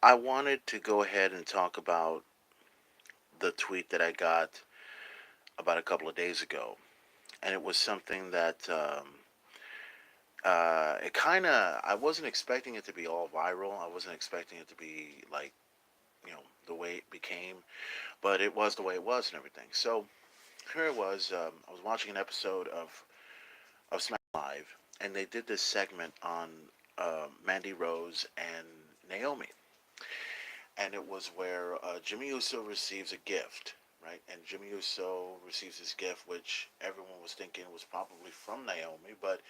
I wanted to go ahead and talk about the tweet that I got about a couple of days ago, and it was something that it kind of I wasn't expecting it to be all viral. I wasn't expecting it to be like the way it became, but it was the way it was and everything. So here it was. I was watching an episode of Smack Live, and they did this segment on Mandy Rose and Naomi, and it was where Jimmy Uso receives a gift, right? And Jimmy Uso receives this gift, which everyone was thinking was probably from Naomi, but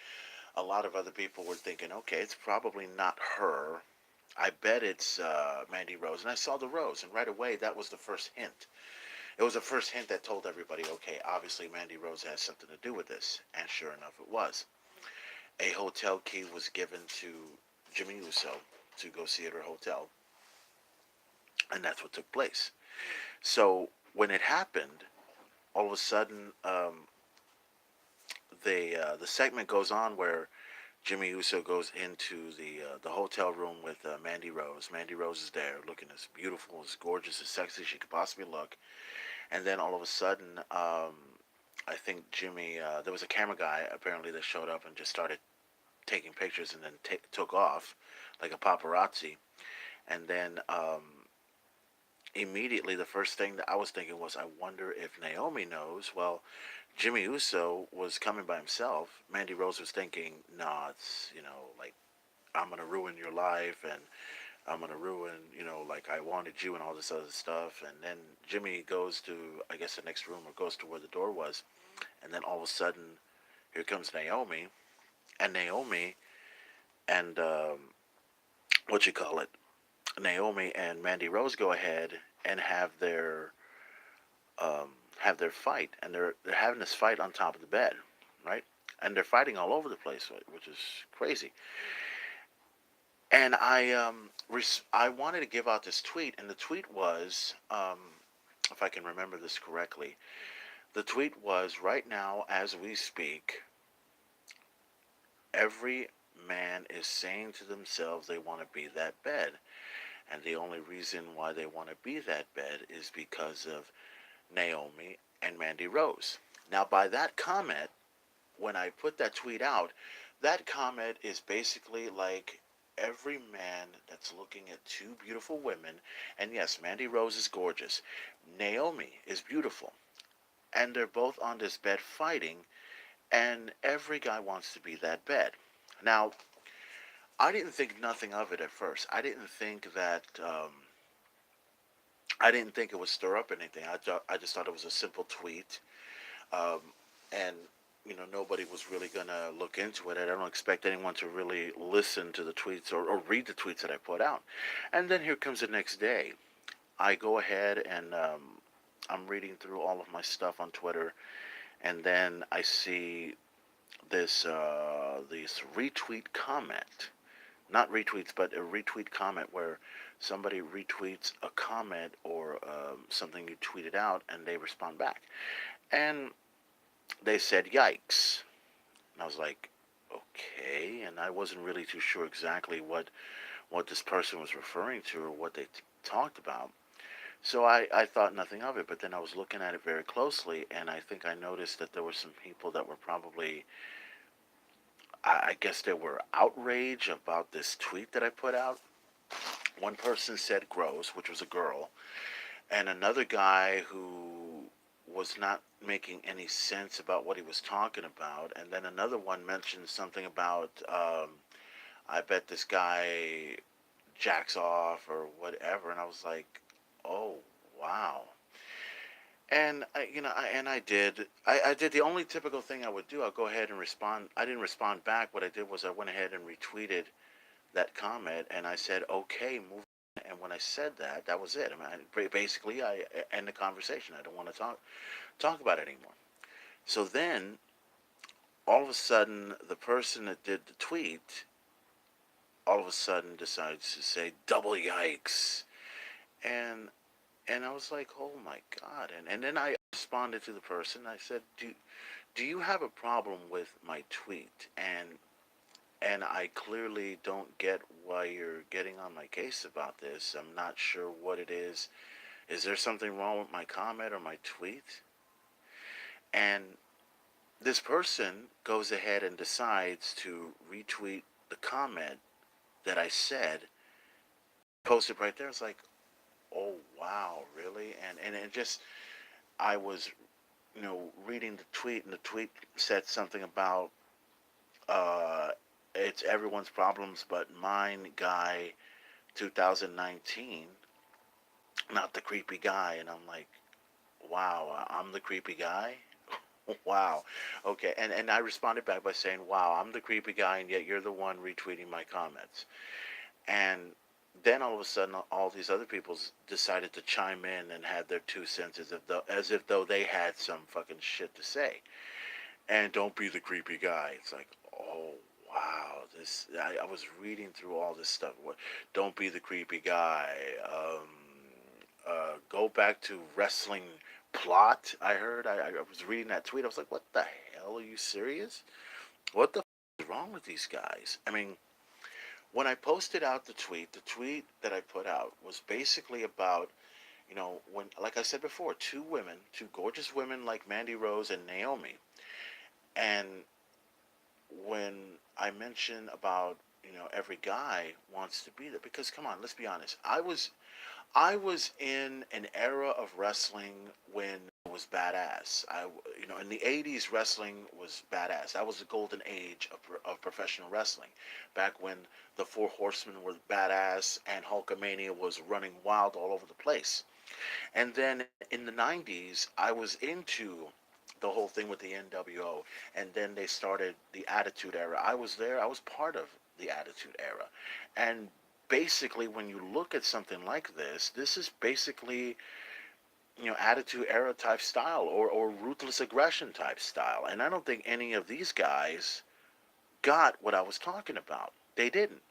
a lot of other people were thinking, okay, it's probably not her. I bet it's Mandy Rose. And I saw the rose, and right away, that was the first hint. It was the first hint that told everybody, okay, obviously Mandy Rose has something to do with this. And sure enough, it was. A hotel key was given to Jimmy Uso to go see at her hotel, and that's what took place. So when it happened, all of a sudden, the segment goes on where Jimmy Uso goes into the hotel room with Mandy Rose. Mandy Rose is there, looking as beautiful, as gorgeous, as sexy as she could possibly look. And then all of a sudden, I think Jimmy, there was a camera guy apparently that showed up and just started taking pictures and then took off like a paparazzi. And then immediately the first thing that I was thinking was, I wonder if Naomi knows. Well, Jimmy Uso was coming by himself. Mandy Rose was thinking, nah, it's, like, I'm going to ruin your life and I'm going to ruin, like I wanted you and all this other stuff. And then Jimmy goes to, I guess, the next room or goes to where the door was. And then all of a sudden, here comes Naomi. And Naomi and, what you call it? Naomi and Mandy Rose go ahead and um, have their fight, and they're having this fight on top of the bed, right? And they're fighting all over the place, which is crazy. And I wanted to give out this tweet, and the tweet was, if I can remember this correctly, the tweet was, right now as we speak, every man is saying to themselves they want to be that bed. And the only reason why they want to be that bed is because of Naomi and Mandy Rose. Now, by that comment, when I put that tweet out, that comment is basically like every man that's looking at two beautiful women, and yes, Mandy Rose is gorgeous, Naomi is beautiful, and they're both on this bed fighting, and every guy wants to be that bed. Now, I didn't think nothing of it at first. I didn't think it would stir up anything. I just thought it was a simple tweet, um, and nobody was really gonna look into it. I don't expect anyone to really listen to the tweets or read the tweets that I put out. And then here comes the next day. I go ahead and I'm reading through all of my stuff on Twitter, and then I see this retweet comment, not retweets, but a retweet comment where somebody retweets a comment or something you tweeted out, and they respond back, and they said yikes. And I was like, okay. And I wasn't really too sure exactly what this person was referring to or what they talked about. So I thought nothing of it. But then I was looking at it very closely, and I think I noticed that there were some people that were probably, I guess they were outraged about this tweet that I put out. One person said gross, which was a girl, and another guy who was not making any sense about what he was talking about. And then another one mentioned something about, I bet this guy jacks off or whatever. And I was like, oh, wow. And I did. I did the only typical thing I would do. I'll go ahead and respond. I didn't respond back. What I did was I went ahead and retweeted that comment, and I said, okay, move on. And when I said that, that was it. I mean, basically, I end the conversation. I don't want to talk about it anymore. So then, all of a sudden, the person that did the tweet, all of a sudden decides to say double yikes, and I was like, oh my god! And then I responded to the person. I said, do you have a problem with my tweet? And and I clearly don't get why you're getting on my case about this. I'm not sure what it is. Is there something wrong with my comment or my tweet? And this person goes ahead and decides to retweet the comment that I said, post it right there. It's like, oh wow, really? And it just, I was, reading the tweet, and the tweet said something about, uh, it's everyone's problems but mine, guy, 2019, not the creepy guy. And I'm like, wow, I'm the creepy guy. Wow. Okay. And I responded back by saying, wow, I'm the creepy guy, and yet you're the one retweeting my comments. And then all of a sudden, all these other people decided to chime in and had their 2 cents as if though they had some fucking shit to say. And don't be the creepy guy. It's like, oh, wow. I was reading through all this stuff. What? Don't be the creepy guy. Go back to wrestling plot. I heard. I was reading that tweet. I was like, what the hell? Are you serious? What the is wrong with these guys? I mean, when I posted out the tweet that I put out was basically about, when, like I said before, two gorgeous women like Mandy Rose and Naomi. And when I mention about, every guy wants to be there, because come on, let's be honest. I was in an era of wrestling when it was badass. In the '80s, wrestling was badass. That was the golden age of professional wrestling, back when the Four Horsemen were badass and Hulkamania was running wild all over the place. And then in the '90s, I was into the whole thing with the NWO, and then they started the Attitude Era. I was there. I was part of the Attitude Era, and basically, when you look at something like this is basically, Attitude Era type style, or ruthless aggression type style. And I don't think any of these guys got what I was talking about. They didn't.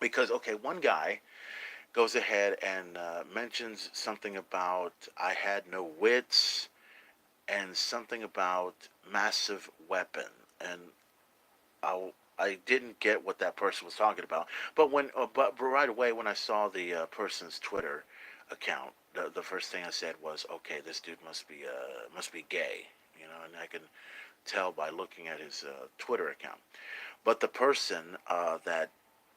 Because, okay, one guy goes ahead and mentions something about I had no wits, and something about massive weapon. And I didn't get what that person was talking about. But right away when I saw the person's Twitter account, the first thing I said was, okay, this dude must be gay, and I can tell by looking at his Twitter account. But the person that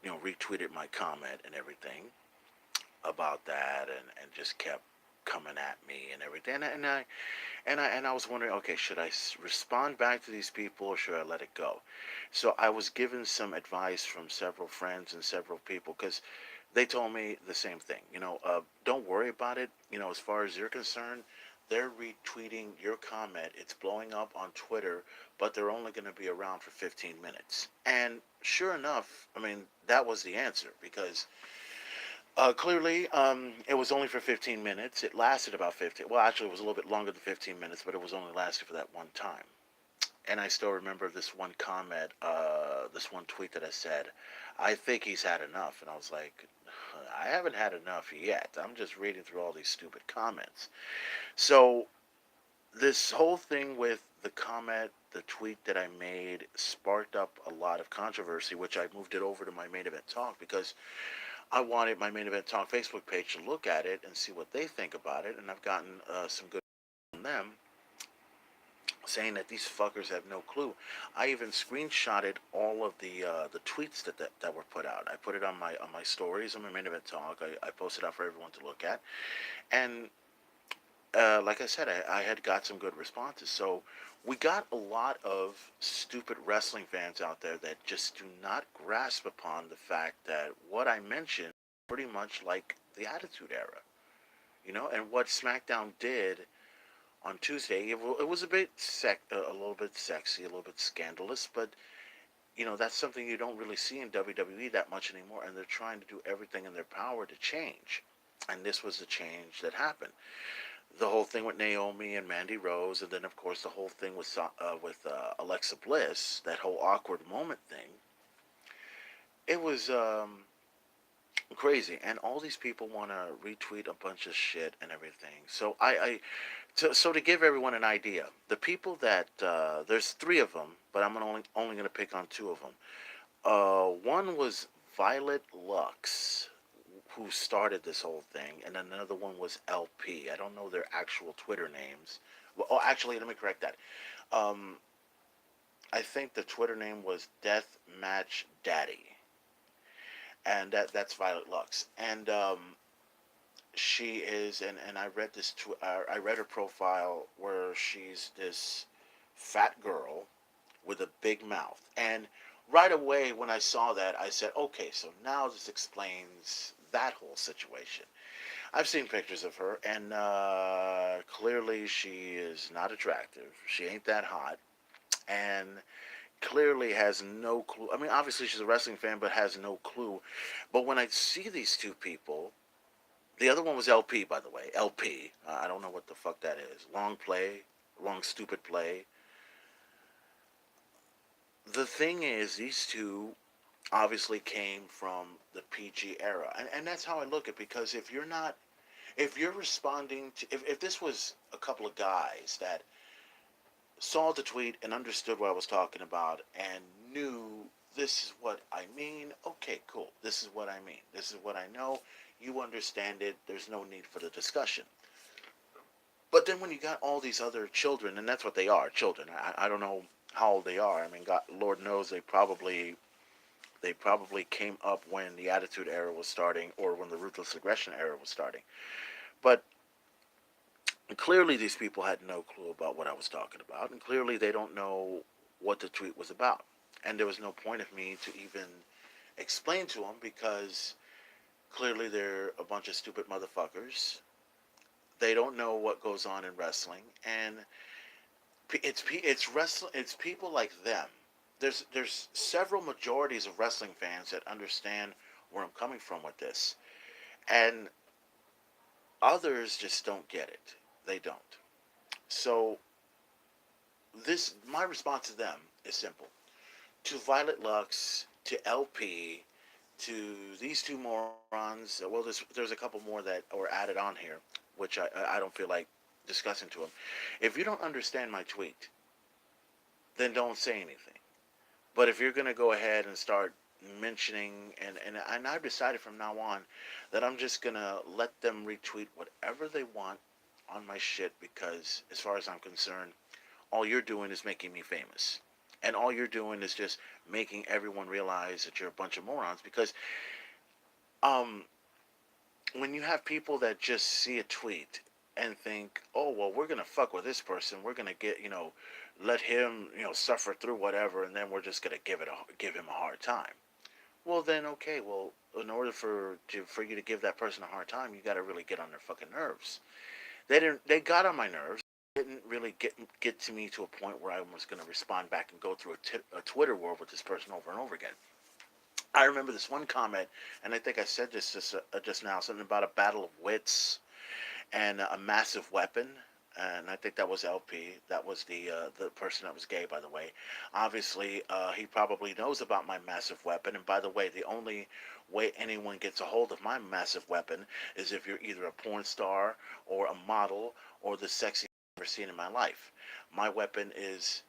retweeted my comment and everything about that, and just kept coming at me and everything, and I was wondering, okay, should I respond back to these people, or should I let it go? So I was given some advice from several friends and several people, because they told me the same thing. Don't worry about it. As far as you're concerned, they're retweeting your comment. It's blowing up on Twitter, but they're only going to be around for 15 minutes. And sure enough, I mean, that was the answer, because clearly, it was only for 15 minutes. It lasted about 15. Well, actually, it was a little bit longer than 15 minutes, but it was only lasted for that one time. And I still remember this one comment, this one tweet that I said, I think he's had enough. And I was like, I haven't had enough yet. I'm just reading through all these stupid comments. So, this whole thing with the comment, the tweet that I made, sparked up a lot of controversy, which I moved it over to my main event talk, because I wanted my main event talk Facebook page to look at it and see what they think about it. And I've gotten some good from them, saying that these fuckers have no clue. I even screenshotted all of the tweets that were put out. I put it on my stories on my main event talk. I posted out for everyone to look at, and like I said, I had got some good responses. So we got a lot of stupid wrestling fans out there that just do not grasp upon the fact that what I mentioned pretty much like the Attitude Era, and what SmackDown did on Tuesday. It was a little bit sexy, a little bit scandalous, but that's something you don't really see in WWE that much anymore, and they're trying to do everything in their power to change. And this was the change that happened. The whole thing with Naomi and Mandy Rose, and then of course the whole thing with Alexa Bliss, that whole awkward moment thing. It was Crazy. And all these people want to retweet a bunch of shit and everything. So to give everyone an idea, the people that there's three of them, but I'm only going to pick on two of them. One was Violet Lux, who started this whole thing, and another one was LP. I don't know their actual Twitter names. Well, oh, actually, let me correct that. Um, I think the Twitter name was Death Match Daddy, and that's Violet Lux. And she is, and I read I read her profile where she's this fat girl with a big mouth. And right away when I saw that, I said, okay, so now this explains that whole situation. I've seen pictures of her, and clearly she is not attractive. She ain't that hot, and clearly has no clue. I mean, obviously she's a wrestling fan, but has no clue. But when I see these two people, the other one was LP, by the way. LP. I don't know what the fuck that is. Long play, long stupid play. The thing is, these two obviously came from the PG era, and that's how I look at it. Because if you're responding to, if this was a couple of guys that saw the tweet and understood what I was talking about and knew this is what I mean, okay, cool. This is what I mean. This is what I know. You understand it. There's no need for the discussion. But then when you got all these other children, and that's what they are, children. I don't know how old they are. I mean, God, Lord knows they probably came up when the Attitude Era was starting or when the Ruthless Aggression Era was starting. But clearly, these people had no clue about what I was talking about, and clearly, they don't know what the tweet was about. And there was no point of me to even explain to them because clearly they're a bunch of stupid motherfuckers. They don't know what goes on in wrestling, and it's people like them. There's several majorities of wrestling fans that understand where I'm coming from with this, and others just don't get it. They don't. So this my response to them is simple. To Violet Lux, to LP, to these two morons. Well, there's a couple more that were added on here, which I don't feel like discussing to them. If you don't understand my tweet, then don't say anything. But if you're going to go ahead and start mentioning, and I've decided from now on that I'm just going to let them retweet whatever they want on my shit because, as far as I'm concerned, all you're doing is making me famous. And all you're doing is just making everyone realize that you're a bunch of morons because um, when you have people that just see a tweet and think, oh, well, we're going to fuck with this person. We're going to let him, suffer through whatever, and then we're just going to give him a hard time. Well, then, okay, well, in order for you to give that person a hard time, you got to really get on their fucking nerves. They got on my nerves. Didn't really get to me to a point where I was going to respond back and go through a Twitter war with this person over and over again. I remember this one comment, and I think I said this just now, something about a battle of wits and a massive weapon. And I think that was LP. That was the person that was gay, by the way. Obviously, he probably knows about my massive weapon. And by the way, the only way anyone gets a hold of my massive weapon is if you're either a porn star or a model or the sexiest I've ever seen in my life. My weapon is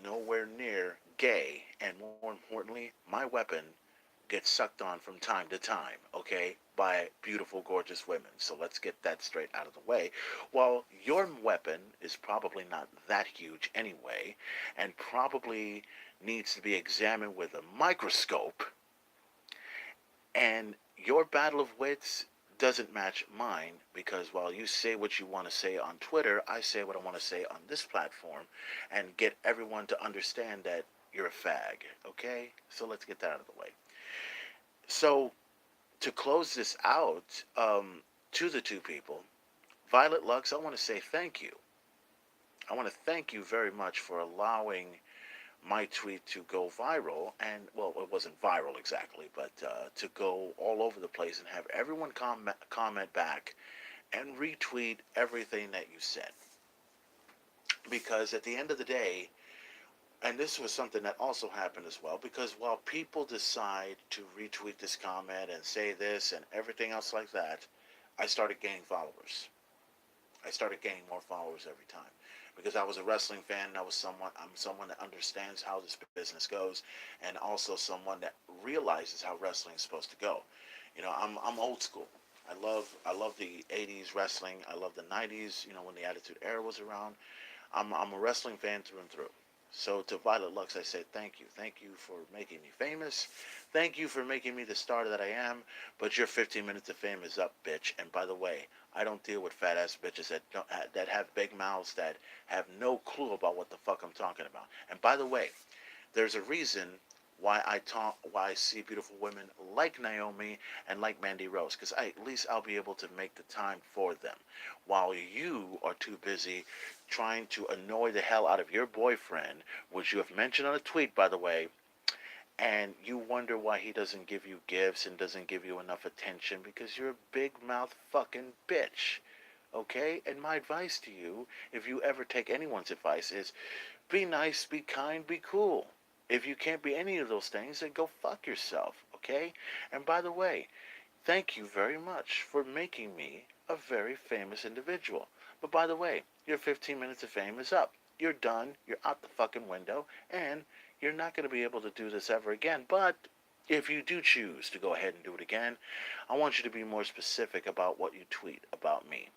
nowhere near gay, and more importantly, my weapon gets sucked on from time to time, okay, by beautiful, gorgeous women. So let's get that straight out of the way. Well, your weapon is probably not that huge anyway, and probably needs to be examined with a microscope, and your battle of wits doesn't match mine because while you say what you want to say on Twitter, I say what I want to say on this platform and get everyone to understand that you're a fag, okay? So let's get that out of the way. So to close this out, to the two people, Violet Lux, I want to say thank you. I want to thank you very much for allowing my tweet to go viral. And, well, it wasn't viral exactly, but to go all over the place and have everyone comment back and retweet everything that you said. Because at the end of the day, And this was something that also happened as well, because while people decide to retweet this comment and say this and everything else like that, I started gaining followers. I started gaining more followers every time because I was a wrestling fan and I'm someone that understands how this business goes, and also someone that realizes how wrestling is supposed to go. I'm old school. I love the 80s wrestling. I love the 90s, when the Attitude Era was around. I'm a wrestling fan through and through. So to Violet Lux, I say thank you. Thank you for making me famous. Thank you for making me the star that I am. But your 15 minutes of fame is up, bitch. And by the way, I don't deal with fat ass bitches that have big mouths that have no clue about what the fuck I'm talking about. And by the way, there's a reason why I see beautiful women like Naomi and like Mandy Rose, because at least I'll be able to make the time for them, while you are too busy trying to annoy the hell out of your boyfriend, which you have mentioned on a tweet, by the way, and you wonder why he doesn't give you gifts and doesn't give you enough attention because you're a big mouth fucking bitch. Okay? And my advice to you, if you ever take anyone's advice, is be nice, be kind, be cool. If you can't be any of those things, then go fuck yourself, okay? And by the way, thank you very much for making me a very famous individual. But by the way, your 15 minutes of fame is up. You're done. You're out the fucking window. And you're not going to be able to do this ever again. But if you do choose to go ahead and do it again, I want you to be more specific about what you tweet about me.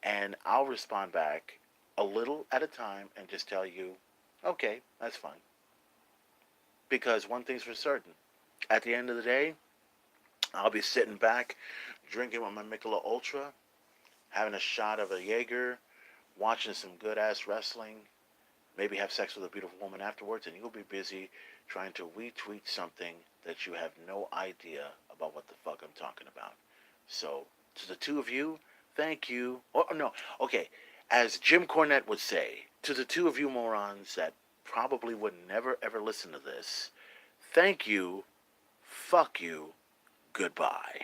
And I'll respond back a little at a time and just tell you, okay, that's fine. Because one thing's for certain, at the end of the day, I'll be sitting back, drinking with my Michelob Ultra, having a shot of a Jaeger, watching some good ass wrestling, maybe have sex with a beautiful woman afterwards, and you'll be busy trying to retweet something that you have no idea about what the fuck I'm talking about. So, to the two of you, thank you. Oh, no, okay. As Jim Cornette would say, to the two of you morons that probably would never ever listen to this, thank you, fuck you, goodbye.